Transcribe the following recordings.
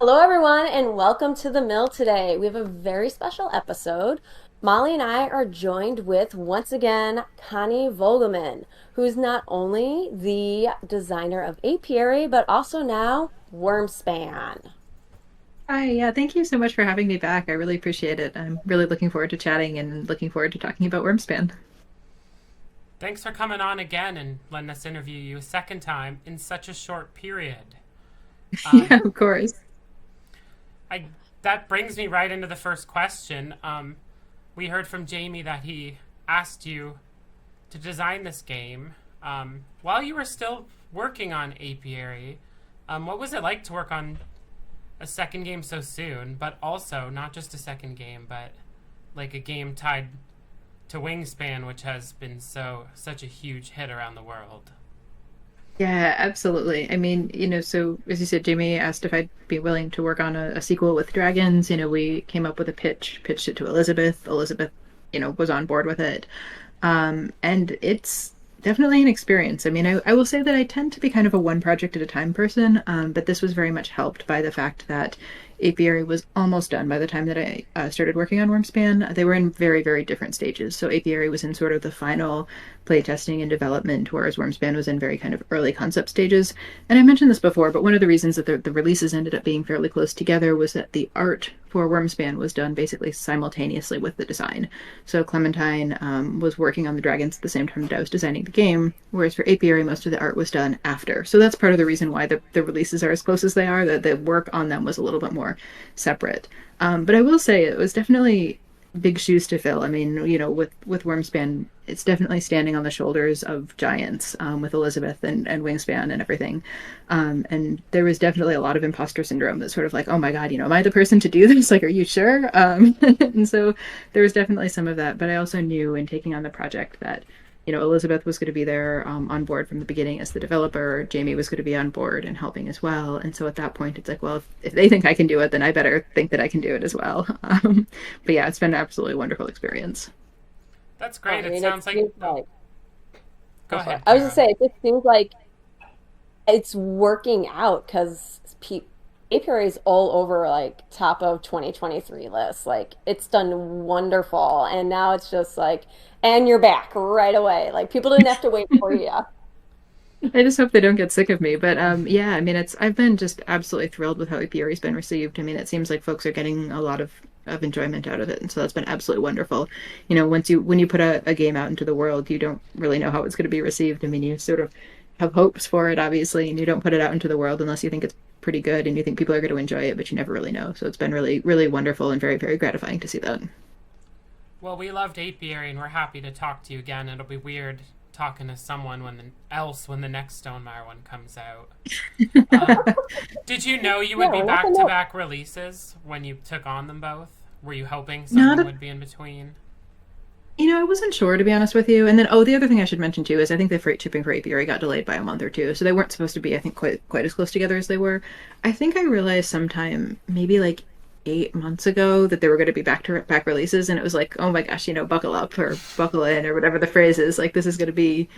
Hello, everyone, and welcome to the mill today. We have a very special episode. Molly and I are joined with, once again, Connie Vogelmann, who's not only the designer of Apiary, but also now Wyrmspan. Hi, yeah, thank you so much for having me back. I really appreciate it. I'm really looking forward to chatting and looking forward to talking about Wyrmspan. Thanks for coming on again and letting us interview you a second time in such a short period. Yeah, Um, of course. I that brings me right into the first question. We heard from Jamie that he asked you to design this game while you were still working on Apiary. What was it like to work on a second game so soon, but also not just a second game, but like a game tied to Wingspan, which has been such a huge hit around the world? Yeah, absolutely. I mean, so as you said, Jamie asked if I'd be willing to work on a sequel with dragons. We came up with a pitched it to Elizabeth. Elizabeth, was on board with it. And it's definitely an experience. I mean, I will say that I tend to be kind of a one project at a time person, but this was very much helped by the fact that Apiary was almost done by the time that I started working on Wyrmspan. They were in very, very different stages. So Apiary was in sort of the final playtesting and development, whereas Wyrmspan was in very kind of early concept stages. And I mentioned this before, but one of the reasons that the releases ended up being fairly close together was that the art for Wyrmspan was done basically simultaneously with the design. So Clementine was working on the dragons at the same time that I was designing the game, whereas for Apiary, most of the art was done after. So that's part of the reason why the releases are as close as they are, that the work on them was a little bit more separate. But I will say it was definitely big shoes to fill. I mean, with Wyrmspan, it's definitely standing on the shoulders of giants, with Elizabeth and Wingspan and everything. And there was definitely a lot of imposter syndrome that's sort of like, oh my God, am I the person to do this? Like, are you sure? And so there was definitely some of that. But I also knew in taking on the project that Elizabeth was going to be there, on board from the beginning as the developer. Jamie was going to be on board and helping as well. And so at that point, it's like, well, if they think I can do it, then I better think that I can do it as well. But yeah, it's been an absolutely wonderful experience. That's I great. It mean, it sounds like. seems Oh, like, go sorry. ahead, I was gonna Kara. say, it just seems like it's working out because Apiary is all over like top of 2023 lists. Like it's done wonderful, and now it's just like, and you're back right away. Like people didn't have to wait for you. I just hope they don't get sick of me. But yeah, I mean, I've been just absolutely thrilled with how Apiary's been received. I mean, it seems like folks are getting a lot of enjoyment out of it, and so that's been absolutely wonderful. When you put a game out into the world, you don't really know how it's going to be received. I mean, you sort of have hopes for it, obviously, and you don't put it out into the world unless you think it's pretty good and you think people are going to enjoy it, but you never really know. So it's been really, really wonderful and very, very gratifying to see that. Well, we loved Apiary, and we're happy to talk to you again. It'll be weird talking to someone when the next Stonemaier one comes out. Um, did you know you would Yeah, be nothing back to else. back releases when you took on them both? Were you hoping Not something a would be in between? I wasn't sure to be honest with you. And then, oh, the other thing I should mention too is I think the freight shipping for Apiary got delayed by a month or two, so they weren't supposed to be, I think, quite as close together as they were. I think I realized sometime maybe like 8 months ago that they were going to be back to back releases, and it was like, oh my gosh, buckle up or buckle in or whatever the phrase is. Like this is going to be,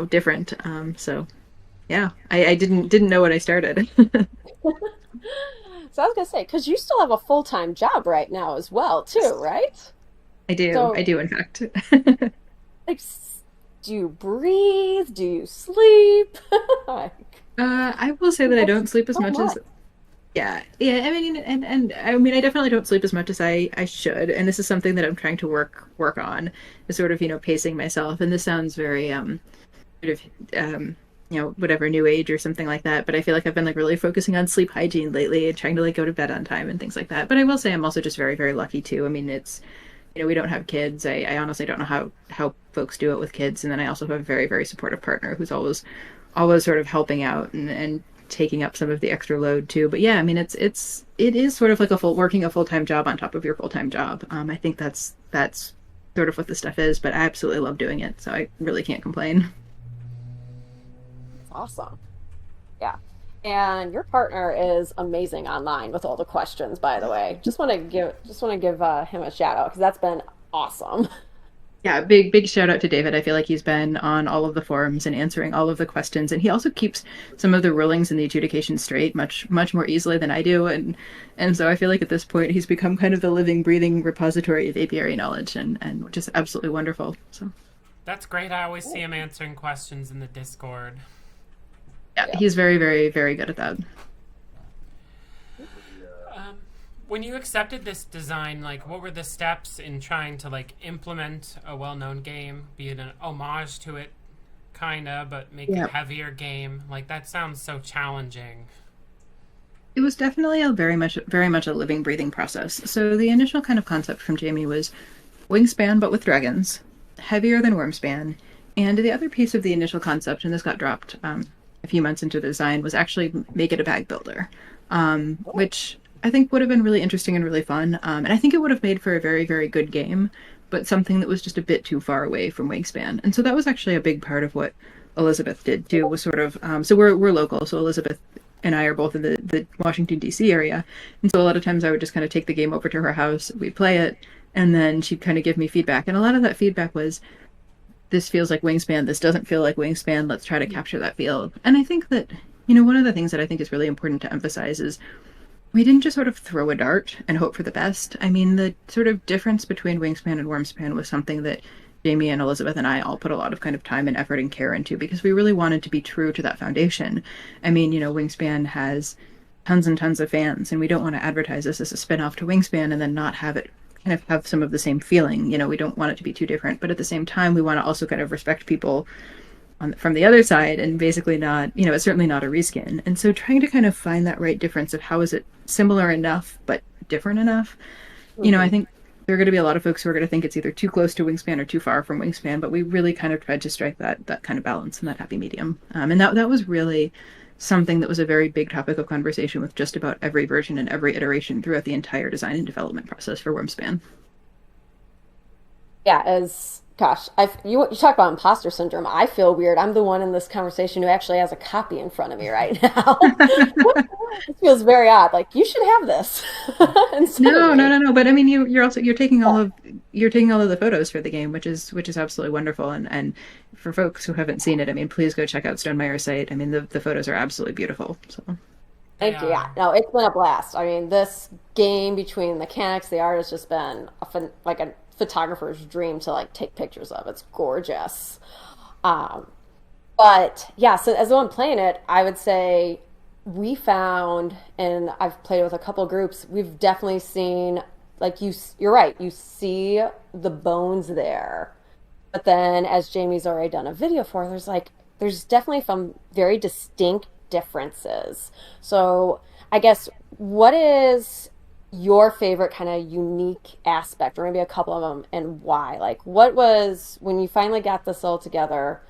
different. So yeah, I didn't know when I started. So I was gonna say, because you still have a full-time job right now as well, too, right? I So, do in fact. like, do you breathe? Do you sleep? Like, I will say that I that's don't sleep as so much as much. yeah. I mean, and I mean, I definitely don't sleep as much as I should, and this is something that I'm trying to work on, is sort of pacing myself. And this sounds very sort of whatever new age or something like that. But I feel like I've been like really focusing on sleep hygiene lately and trying to like go to bed on time and things like that. But I will say I'm also just very, very lucky too. I mean, it's we don't have kids. I honestly don't know how folks do it with kids. And then I also have a very, very supportive partner who's always sort of helping out and taking up some of the extra load too. But yeah, I mean, it is sort of like working a full-time job on top of your full-time job. I think that's sort of what this stuff is, but I absolutely love doing it. So I really can't complain. It's awesome. Yeah. And your partner is amazing online with all the questions, by the way. Just want to give him a shout out because that's been awesome. Yeah, big shout out to David. I feel like he's been on all of the forums and answering all of the questions, and he also keeps some of the rulings and the adjudication straight much more easily than I do, and so I feel like at this point he's become kind of the living, breathing repository of apiary knowledge, and which is absolutely wonderful. So That's great. I always see him answering questions in the Discord. yeah, Yeah. he's very, very, very good at that. When you accepted this design, like, what were the steps in trying to like implement a well-known game, be it an homage to it, kinda, but make Yeah. a heavier game? Like, that sounds so challenging. It was definitely a very much a living, breathing process. So the initial kind of concept from Jamie was Wingspan, but with dragons, heavier than Wyrmspan. And the other piece of the initial concept, and this got dropped a few months into the design, was actually make it a bag builder, which I think would have been really interesting and really fun. And I think it would have made for a very, very good game, but something that was just a bit too far away from Wingspan. And so that was actually a big part of what Elizabeth did too, was sort of, so we're local. So Elizabeth and I are both in the Washington, D.C. area. And so a lot of times I would just kind of take the game over to her house, we'd play it, and then she'd kind of give me feedback. And a lot of that feedback was, this feels like Wingspan, this doesn't feel like Wingspan, let's try to capture that feel. And I think that, one of the things that I think is really important to emphasize is we didn't just sort of throw a dart and hope for the best. I mean, the sort of difference between Wingspan and Wyrmspan was something that Jamie and Elizabeth and I all put a lot of kind of time and effort and care into because we really wanted to be true to that foundation. I mean, Wingspan has tons and tons of fans, and we don't want to advertise this as a spin-off to Wingspan and then not have it kind of have some of the same feeling. We don't want it to be too different, but at the same time, we want to also kind of respect people from the other side and basically not, it's certainly not a reskin. And so trying to kind of find that right difference of how is it similar enough but different enough. I think there are going to be a lot of folks who are going to think it's either too close to Wingspan or too far from Wingspan, but we really kind of tried to strike that kind of balance and that happy medium. And that was really something that was a very big topic of conversation with just about every version and every iteration throughout the entire design and development process for Wyrmspan. Yeah, as gosh, you talk about imposter syndrome. I feel weird. I'm the one in this conversation who actually has a copy in front of me right now. It feels very odd. Like you should have this instead of No, no, me. no, no. But I mean, you're taking all Yeah. of the photos for the game, which is absolutely wonderful. And for folks who haven't seen it, I mean, please go check out Stonemeyer's site. I mean, the photos are absolutely beautiful. So They Thank you. Yeah, are. no, it's been a blast. I mean, this game between the mechanics, the art has just been like a photographer's dream to like take pictures of. It's gorgeous. Um, but yeah, so as the one playing it, I would say we found, and I've played with a couple groups, we've definitely seen, like you're right, you see the bones there. But then as Jamie's already done a video for, there's definitely some very distinct differences. So I guess what is your favorite kind of unique aspect, or maybe a couple of them, and why? Like, what was when you finally got this all together,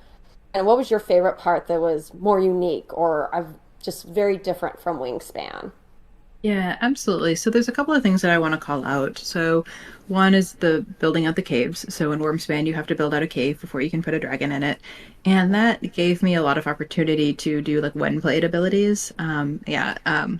and what was your favorite part that was more unique or just very different from Wingspan? yeah, absolutely. So there's a couple of things that I want to call out. So one is the building out the caves. So in Wyrmspan, you have to build out a cave before you can put a dragon in it. And that gave me a lot of opportunity to do like when played abilities. Yeah.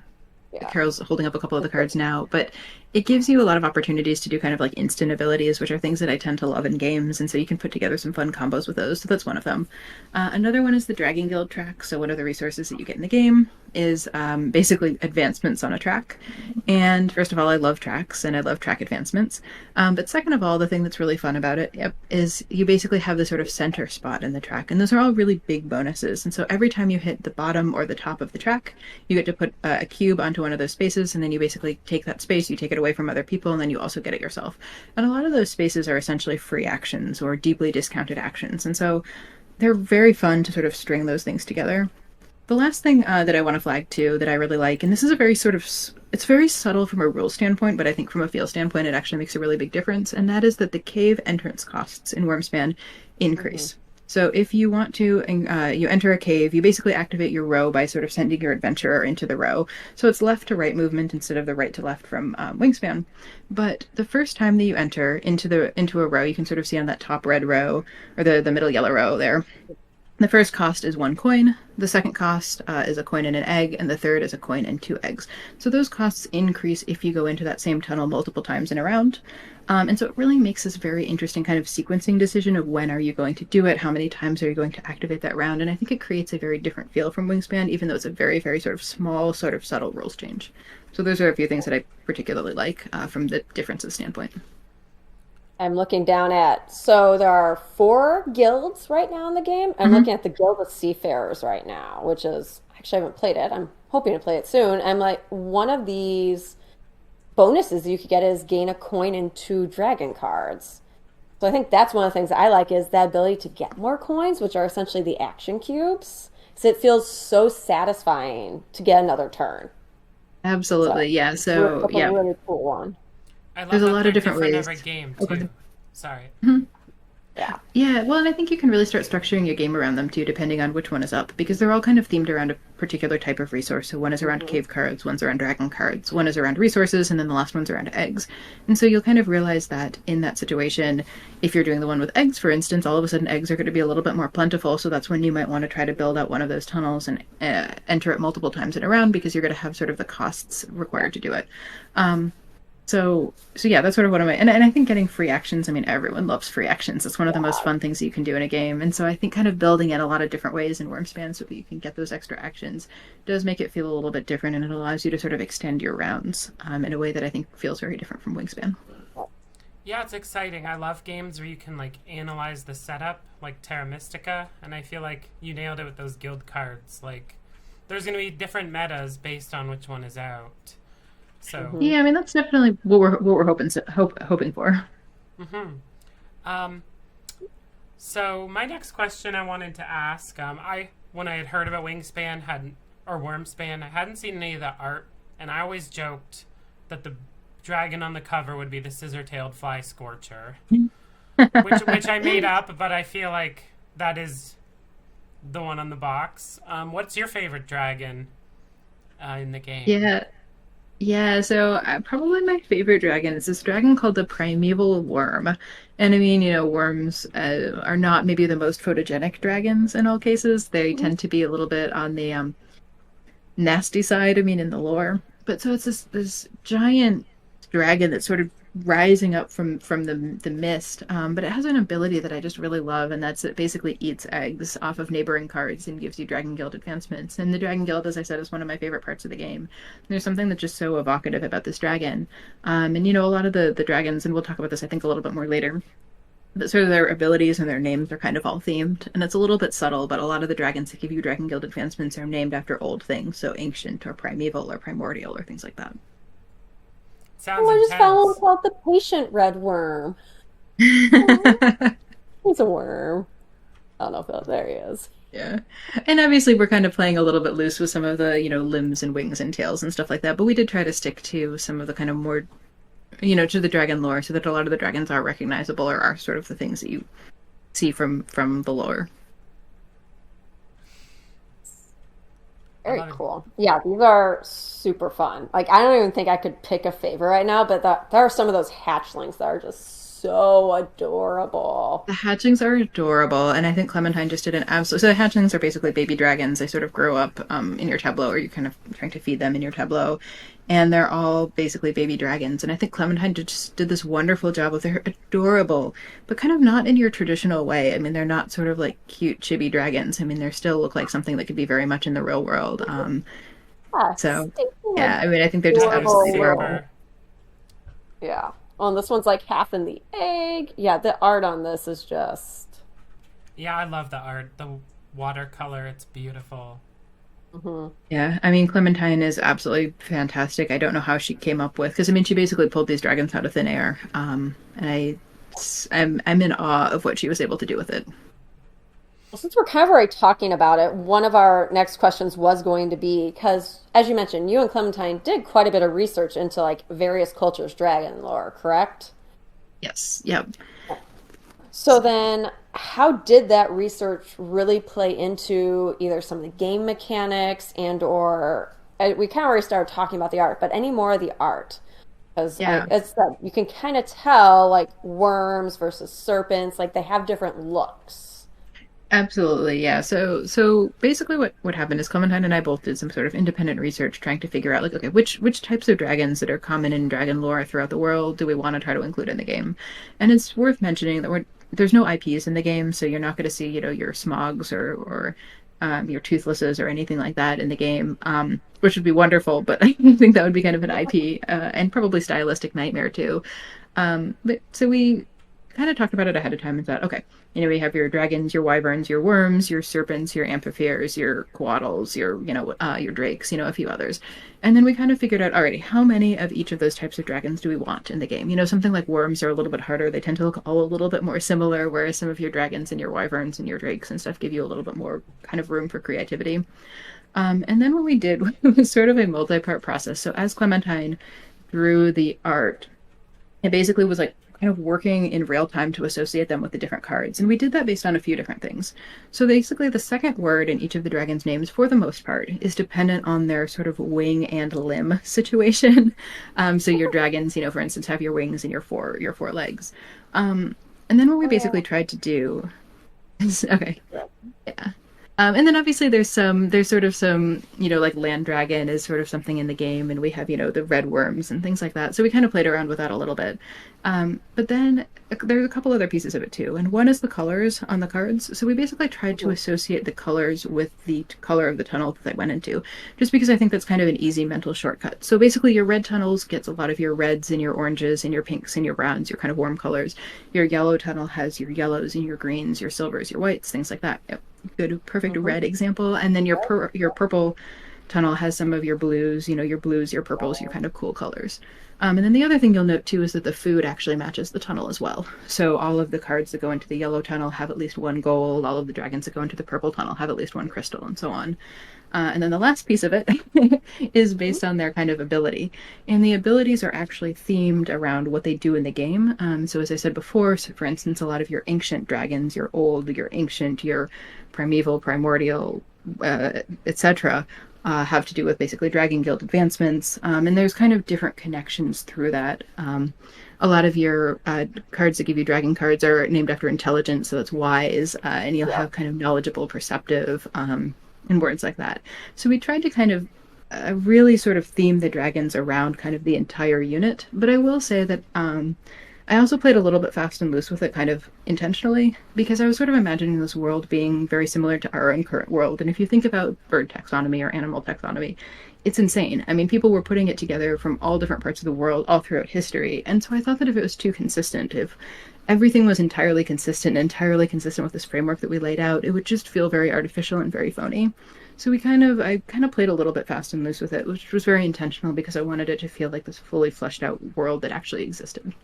Carol's holding up a couple of the cards now, but it gives you a lot of opportunities to do kind of like instant abilities, which are things that I tend to love in games, and so you can put together some fun combos with those. So that's one of them. Another one is the Dragon Guild track. So one of the resources that you get in the game is basically advancements on a track. And first of all, I love tracks and I love track advancements. But second of all, the thing that's really fun about it, yep, is you basically have this sort of center spot in the track, and those are all really big bonuses. And so every time you hit the bottom or the top of the track, you get to put a cube onto one of those spaces, and then you basically take that space, you take it away from other people, and then you also get it yourself. And a lot of those spaces are essentially free actions or deeply discounted actions. And so they're very fun to sort of string those things together. The last thing that I want to flag too that I really like, and this is a very sort of, it's very subtle from a rule standpoint, but I think from a feel standpoint, it actually makes a really big difference. And that is that the cave entrance costs in Wyrmspan increase. So if you want to, you enter a cave, you basically activate your row by sort of sending your adventurer into the row. So it's left to right movement instead of the right to left from Wingspan. But the first time that you enter into a row, you can sort of see on that top red row or the middle yellow row there. The first cost is 1 coin. The second cost is a coin and an egg, and the third is a coin and 2 eggs. So those costs increase if you go into that same tunnel multiple times in a round. And so it really makes this very interesting kind of sequencing decision of when are you going to do it, how many times are you going to activate that round, and I think it creates a very different feel from Wingspan, even though it's a very, very sort of small, sort of subtle rules change. So those are a few things that I particularly like from the differences standpoint. I'm looking down at, so there are four guilds right now in the game. I'm Hmm. looking at the Guild of Seafarers right now, which is, actually, I haven't played it. I'm hoping to play it soon. I'm like, one of these bonuses you could get is gain a coin and two dragon cards. So I think that's one of the things I like is that ability to get more coins, which are essentially the action cubes. So it feels so satisfying to get another turn. So Absolutely, yeah. So that's a yeah, really cool one. I love there's a that lot they're of different different ways. every game Oh, go too. ahead. Sorry. Mhm. Yeah. Yeah, well, and I think you can really start structuring your game around them too, depending on which one is up, because they're all kind of themed around a particular type of resource. So one is around Hmm. cave cards, one's around dragon cards, one is around resources, and then the last one's around eggs. And so you'll kind of realize that in that situation, if you're doing the one with eggs, for instance, all of a sudden eggs are going to be a little bit more plentiful. So that's when you might want to try to build out one of those tunnels and enter it multiple times in a round because you're going to have sort of the costs required to do it. Um, so yeah, that's sort of what and I think getting free actions, I mean, everyone loves free actions. It's one of the most fun things you can do in a game. And so I think kind of building in a lot of different ways in Wyrmspan so that you can get those extra actions does make it feel a little bit different and it allows you to sort of extend your rounds in a way that I think feels very different from Wingspan. Yeah, it's exciting. I love games where you can like analyze the setup, like Terra Mystica, and I feel like you nailed it with those guild cards. Like, there's going to be different metas based on which one is out. So, Hmm. Yeah, I mean that's definitely what we're hoping for. hmm um, so my next question I wanted to ask, I when I had heard about Wingspan hadn't or Wormspan, I hadn't seen any of the art, and I always joked that the dragon on the cover would be the scissor-tailed fly scorcher, which I made up, but I feel like that is the one on the box. What's your favorite dragon in the game? Yeah, yeah, so probably my favorite dragon is this dragon called the primeval worm. And I mean, worms are not maybe the most photogenic dragons in all cases. They tend to be a little bit on the nasty side, I mean, in the lore. But so it's this giant dragon that's sort of rising up from the mist. But it has an ability that I just really love, and that's it basically eats eggs off of neighboring cards and gives you Dragon Guild advancements. And the Dragon Guild, as I said, is one of my favorite parts of the game. There's something that's just so evocative about this dragon. And a lot of the dragons, and we'll talk about this I think a little bit more later. But sort of their abilities and their names are kind of all themed, and it's a little bit subtle, but a lot of the dragons that give you Dragon Guild advancements are named after old things, so ancient or primeval or primordial or things like that. Sounds Oh, I just found one intense. called the patient red worm. Oh, he's a worm. I don't know if there he is. Yeah. And obviously we're kind of playing a little bit loose with some of the, limbs and wings and tails and stuff like that, but we did try to stick to some of the kind of more, to the dragon lore so that a lot of the dragons are recognizable or are sort of the things that you see from the lore. I Very love it. cool. Yeah, these are super fun. Like, I don't even think I could pick a favorite right now, but there are some of those hatchlings that are just so adorable. The hatchlings are adorable, and I think Clementine just did an absolute. So the hatchlings are basically baby dragons. They sort of grow up in your tableau, or you're kind of trying to feed them in your tableau, and they're all basically baby dragons. And I think Clementine just did this wonderful job of they're adorable, but kind of not in your traditional way. I mean, they're not sort of like cute chibi dragons. I mean, they still look like something that could be very much in the real world. Yes, So it's yeah, an I mean, I think they're just That is absolutely adorable adorable. little. super. Yeah. Oh, and this one's like half in the egg. Yeah, the art on this is just. Yeah, I love the art. The watercolor, it's beautiful. Mhm. Yeah, I mean, Clementine is absolutely fantastic. I don't know how she came up with, because I mean, she basically pulled these dragons out of thin air. And I'm in awe of what she was able to do with it. Well, since we're kind of already talking about it, one of our next questions was going to be because, as you mentioned, you and Clementine did quite a bit of research into like various cultures' dragon lore, correct? Yes, yep. So then, how did that research really play into either some of the game mechanics and or we kind of already started talking about the art, but any more of the art? Because Yeah. it's that you can kind of tell like worms versus serpents, like they have different looks. Absolutely, yeah. So basically what happened is Clementine and I both did some sort of independent research trying to figure out like, okay, which types of dragons that are common in dragon lore throughout the world do we want to try to include in the game? And it's worth mentioning that there's no IPs in the game, so you're not going to see, your Smogs or your Toothlesses or anything like that in the game, which would be wonderful, but I think that would be kind of an IP and probably stylistic nightmare too. But so we kind of talked about it ahead of time and thought, okay, we have your dragons, your wyverns, your worms, your serpents, your amphitheres, your coatls, your drakes, a few others. And then we kind of figured out, alrighty, how many of each of those types of dragons do we want in the game? Something like worms are a little bit harder. They tend to look all a little bit more similar, whereas some of your dragons and your wyverns and your drakes and stuff give you a little bit more kind of room for creativity. And then what we did was sort of a multi-part process. So as Clementine drew the art, it basically was like kind of working in real time to associate them with the different cards. And we did that based on a few different things. So basically, the second word in each of the dragons' names, for the most part, is dependent on their sort of wing and limb situation. So your dragons, for instance, have your wings and your four legs. And then what we basically tried to do is, okay, yeah. And then obviously there's sort of some, like land dragon is sort of something in the game, and we have, the red worms and things like that. So we kind of played around with that a little bit. But then there's a couple other pieces of it too. And one is the colors on the cards. So we basically tried to associate the colors with the color of the tunnel that they went into, just because I think that's kind of an easy mental shortcut. So basically your red tunnels gets a lot of your reds and your oranges and your pinks and your browns, your kind of warm colors. Your yellow tunnel has your yellows and your greens, your silvers, your whites, things like that. Yep. Good, perfect red example. And then your purple tunnel has some of your blues, your blues, your purples, your kind of cool colors. And then the other thing you'll note too is that the food actually matches the tunnel as well. So all of the cards that go into the yellow tunnel have at least one gold. All of the dragons that go into the purple tunnel have at least one crystal, and so on. And then the last piece of it is based on their kind of ability. And the abilities are actually themed around what they do in the game. So as I said before, so for instance, a lot of your ancient dragons, your old, your ancient, your primeval, primordial, etc., have to do with basically Dragon Guild advancements. And there's kind of different connections through that. A lot of your cards that give you dragon cards are named after intelligence, so that's wise, and you'll have kind of knowledgeable, perceptive, and words like that. So we tried to kind of really sort of theme the dragons around kind of the entire unit. But I will say that I also played a little bit fast and loose with it kind of intentionally, because I was sort of imagining this world being very similar to our own current world. And if you think about bird taxonomy or animal taxonomy, it's insane. I mean, people were putting it together from all different parts of the world all throughout history. And so I thought that if it was too consistent, if everything was entirely consistent with this framework that we laid out, it would just feel very artificial and very phony. So I kind of played a little bit fast and loose with it, which was very intentional because I wanted it to feel like this fully fleshed out world that actually existed.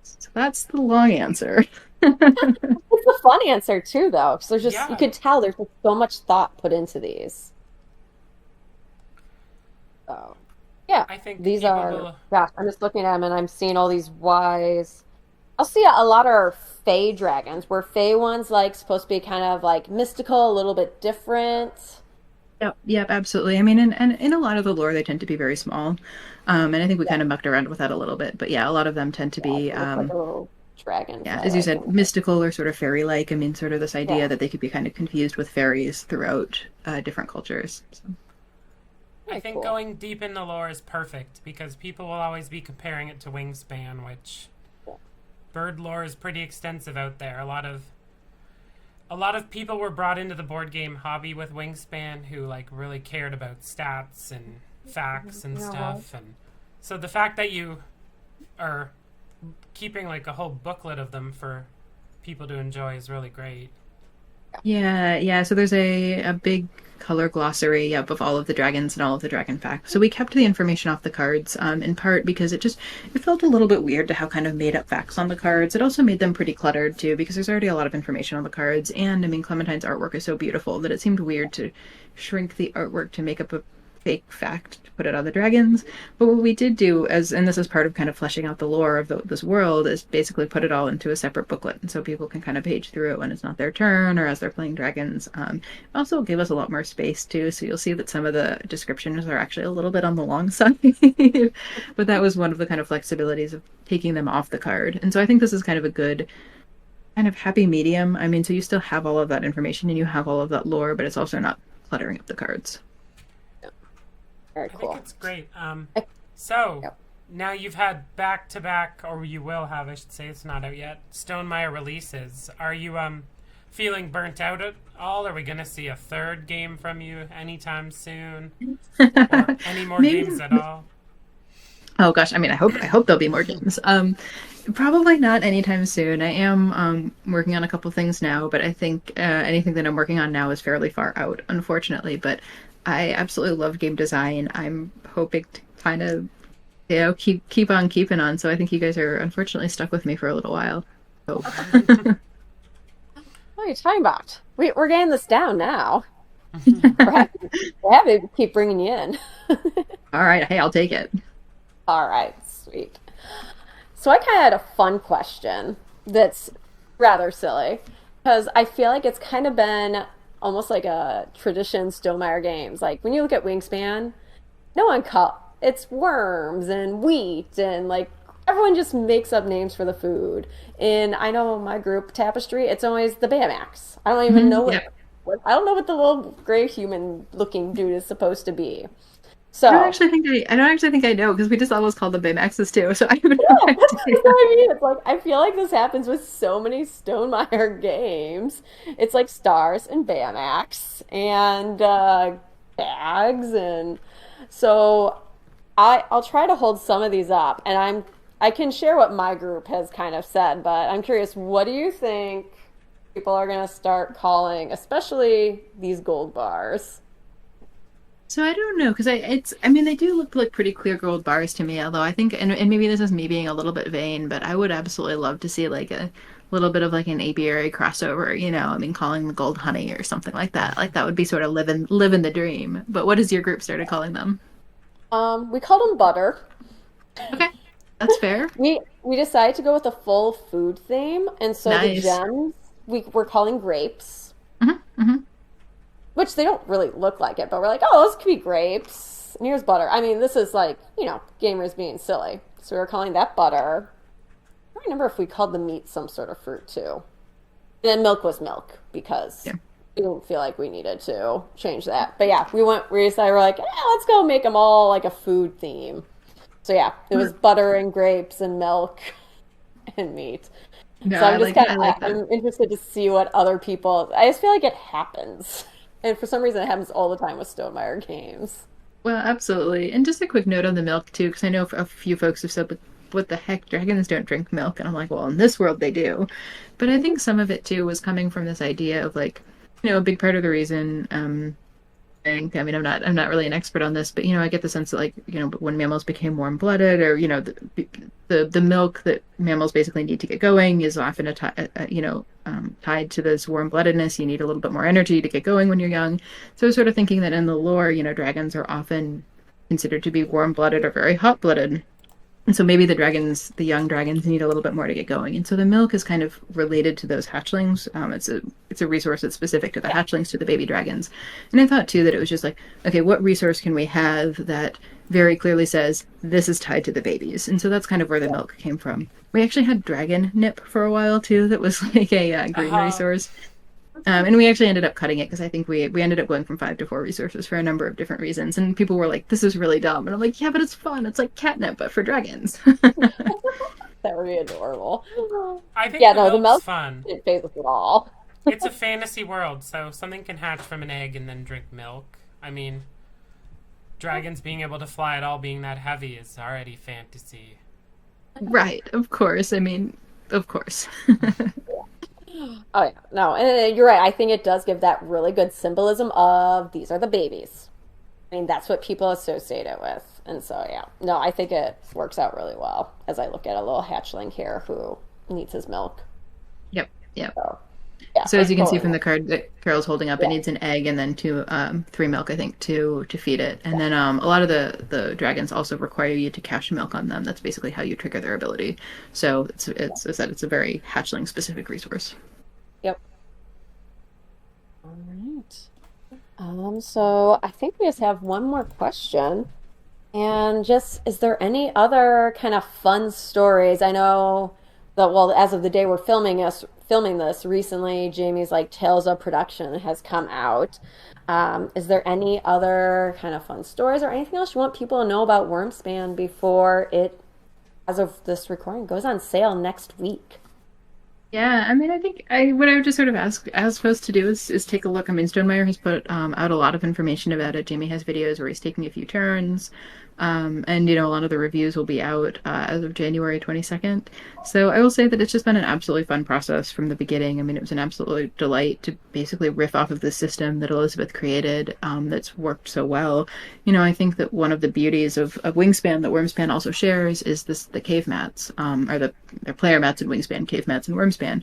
So that's the long answer. It's a fun answer too, though, because you Yeah, could tell there's just so much thought put into these. So, yeah, I think these people are, will. gosh, I'm just looking at them and I'm seeing all these wise. I'll see a lot of Fey dragons, where Fey ones like supposed to be kind of like mystical, a little bit different. Yep, absolutely. I mean, and in a lot of the lore, they tend to be very small. And I think we Yeah, kind of mucked around with that a little bit. But yeah, a lot of them tend to yeah, be, they look like a little dragons. yeah, I as you like said, them. mystical or sort of fairy-like. I mean, sort of this idea Yeah, that they could be kind of confused with fairies throughout different cultures. So. I very think cool. going deep in the lore is perfect because people will always be comparing it to Wingspan, which bird lore is pretty extensive out there. A lot of people were brought into the board game hobby with Wingspan who like really cared about stats and facts and Yeah. stuff, and so the fact that you are keeping like a whole booklet of them for people to enjoy is really great. Yeah. So there's a big color glossary, yep, of all of the dragons and all of the dragon facts. So we kept the information off the cards, in part because it felt a little bit weird to have kind of made up facts on the cards. It also made them pretty cluttered too, because there's already a lot of information on the cards. And I mean, Clementine's artwork is so beautiful that it seemed weird to shrink the artwork to make up a fake fact to put it on the dragons. But what we did do, and this is part of kind of fleshing out the lore of this world, is basically put it all into a separate booklet, and so people can kind of page through it when it's not their turn or as they're playing dragons. Also gave us a lot more space too, so you'll see that some of the descriptions are actually a little bit on the long side. But that was one of the kind of flexibilities of taking them off the card. And so I think this is kind of a good kind of happy medium. I mean, so you still have all of that information and you have all of that lore, but it's also not cluttering up the cards. Very I think cool. it's great. I- So Yep. now you've had back to back, or you will have, I should say, it's not out yet, Stonemaier releases. Are you feeling burnt out at all? Are we going to see a third game from you anytime soon, or any more Maybe. games at all? Oh gosh, I mean, I hope there'll be more games. Probably not anytime soon. I am working on a couple things now, but I think anything that I'm working on now is fairly far out, unfortunately. But I absolutely love game design. I'm hoping to kind of, keep on keeping on. So I think you guys are unfortunately stuck with me for a little while. So, What are you talking about? We're getting this down now. We're happy to keep bringing you in. all right, hey, I'll take it. All right, sweet. So I kind of had a fun question that's rather silly because I feel like it's kind of been almost like a tradition Stonemaier games. Like when you look at Wingspan, no one call it's worms and wheat and like everyone just makes up names for the food. And I know my group Tapestry, it's always the Baymax. I don't even know Yeah. I don't know what the little gray human looking dude is supposed to be. I don't So actually think I don't actually think I know because we just almost called them Baymaxes too, so I have no that's idea. what I mean. It's like I feel like this happens with so many Stonemaier games. It's like Stars and Baymax and bags, and so I'll try to hold some of these up, and I can share what my group has kind of said, but I'm curious, what do you think people are going to start calling, especially these gold bars? So I don't know because I mean they do look like pretty clear gold bars to me. Although I think and maybe this is me being a little bit vain, but I would absolutely love to see like a little bit of like an apiary crossover. I mean calling the gold honey or something like that. Like that would be sort of living the dream. But what has your group started calling them? We called them butter. Okay, that's fair. We decided to go with a full food theme, and so the Nice. gems we're calling grapes, Hmm. Hmm. which they don't really look like it, but we're like, oh, this could be grapes. And here's butter. I mean, this is like, gamers being silly. So we were calling that butter. I don't remember if we called the meat some sort of fruit too. And then milk was milk because Yeah. we didn't feel like we needed to change that. But yeah, we decided we're like, let's go make them all like a food theme. So yeah, it was butter and grapes and milk and meat. No, So I'm I just like that. I kind of like that. I'm interested to see what other people. I just feel like it happens, and for some reason it happens all the time with Stonemaier games. Well, absolutely. And just a quick note on the milk too, because I know a few folks have said, "What the heck? Dragons don't drink milk." And I'm like, "Well, in this world they do." But I think some of it too was coming from this idea of like, a big part of the reason. I mean, I'm not really an expert on this, but I get the sense that like, when mammals became warm-blooded, or the milk that mammals basically need to get going is often tied to this warm-bloodedness. You need a little bit more energy to get going when you're young. So I was sort of thinking that in the lore, dragons are often considered to be warm-blooded or very hot-blooded. And so maybe the young dragons need a little bit more to get going. And so the milk is kind of related to those hatchlings. It's a resource that's specific to the hatchlings, to the baby dragons. And I thought too that it was just like, okay, what resource can we have that very clearly says this is tied to the babies? And so that's kind of where the milk came from. We actually had dragon nip for a while too. That was like a green Uh-huh. resource. And we actually ended up cutting it because I think we ended up going from 5 to 4 resources for a number of different reasons. And people were like, "This is really dumb," and I'm like, "Yeah, but it's fun. It's like catnip, but for dragons." That would be adorable. I think Yeah, the no, the milk's milk fun. didn't phase us at all. It's a fantasy world, so something can hatch from an egg and then drink milk. I mean, dragons being able to fly at all being that heavy is already fantasy. Right, of course. I mean, of course. Oh yeah, no, and you're right. I think it does give that really good symbolism of these are the babies. I mean, that's what people associate it with, and so yeah, no, I think it works out really well as I look at a little hatchling here who needs his milk. Yep, yep. So yeah, So as it you can see totally from the works. card that Carol's holding up, it Yeah. needs an egg and then 3 milk, I think, to feed it. And then a lot of the dragons also require you to cache milk on them. That's basically how you trigger their ability. So it's a very hatchling specific resource. Yep. All right. So I think we just have one more question. And just, is there any other kind of fun stories? I know well, as of the day we're filming this, recently Jamie's like Tales of Production has come out. Is there any other kind of fun stories or anything else you want people to know about Wyrmspan before it, as of this recording, goes on sale next week? Yeah, I mean, I think what I would just sort of ask folks to do is take a look. I mean, Stonemeyer has put out a lot of information about it. Jamie has videos where he's taking a few turns, and a lot of the reviews will be out as of January 22nd. So I will say that it's just been an absolutely fun process from the beginning. I mean, it was an absolute delight to basically riff off of the system that Elizabeth created, that's worked so well. I think that one of the beauties of Wingspan that Wyrmspan also shares is the cave mats, or their player mats in Wingspan, cave mats in Wyrmspan.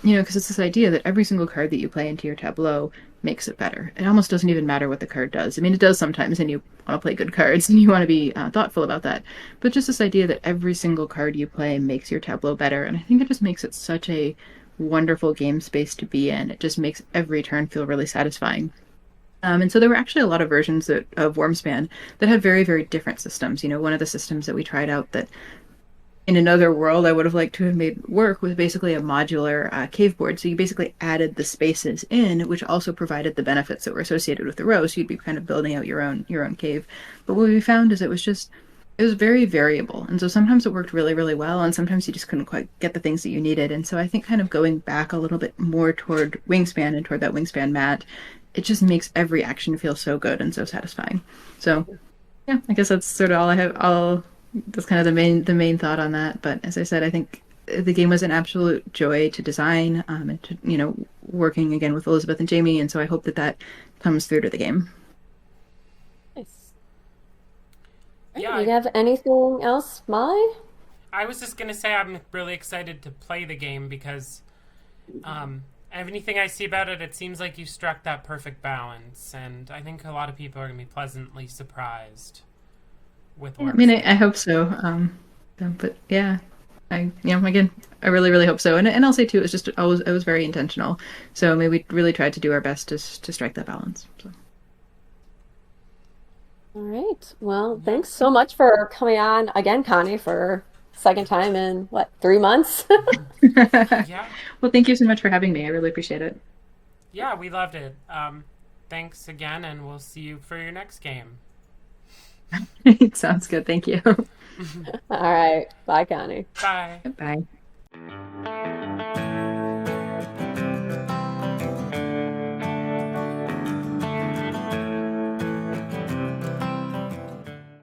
Because it's this idea that every single card that you play into your tableau makes it better. It almost doesn't even matter what the card does. I mean, it does sometimes, and you want to play good cards, and you want to be thoughtful about that. But just this idea that every single card you play makes your tableau better, and I think it just makes it such a wonderful game space to be in. It just makes every turn feel really satisfying. And so there were actually a lot of versions of Wyrmspan that had very, very different systems. One of the systems that we tried out that in another world I would have liked to have made work was basically a modular cave board. So you basically added the spaces in, which also provided the benefits that were associated with the row. So you'd be kind of building out your own cave. But what we found is it was very variable. And so sometimes it worked really, really well, and sometimes you just couldn't quite get the things that you needed. And so I think kind of going back a little bit more toward Wingspan and toward that Wingspan mat, it just makes every action feel so good and so satisfying. So yeah, I guess that's sort of all I have. That's kind of the main thought on that. But as I said, I think the game was an absolute joy to design, and to, working again with Elizabeth and Jamie. And so I hope that comes through to the game. Nice. Yeah, You have anything else, Molly? I was just gonna say I'm really excited to play the game because anything I see about it, it seems like you struck that perfect balance, and I think a lot of people are gonna be pleasantly surprised with Yeah, I mean, I hope so. But yeah, again, I really, really hope so. And I'll say too, it was very intentional. So I mean, we really tried to do our best to strike that balance. So. All right. Well, thanks so much for coming on again, Connie, for second time in 3 months? Yeah. Well, thank you so much for having me. I really appreciate it. Yeah, we loved it. Thanks again, and we'll see you for your next game. Sounds good. Thank you. All right. Bye, Connie. Bye. Bye.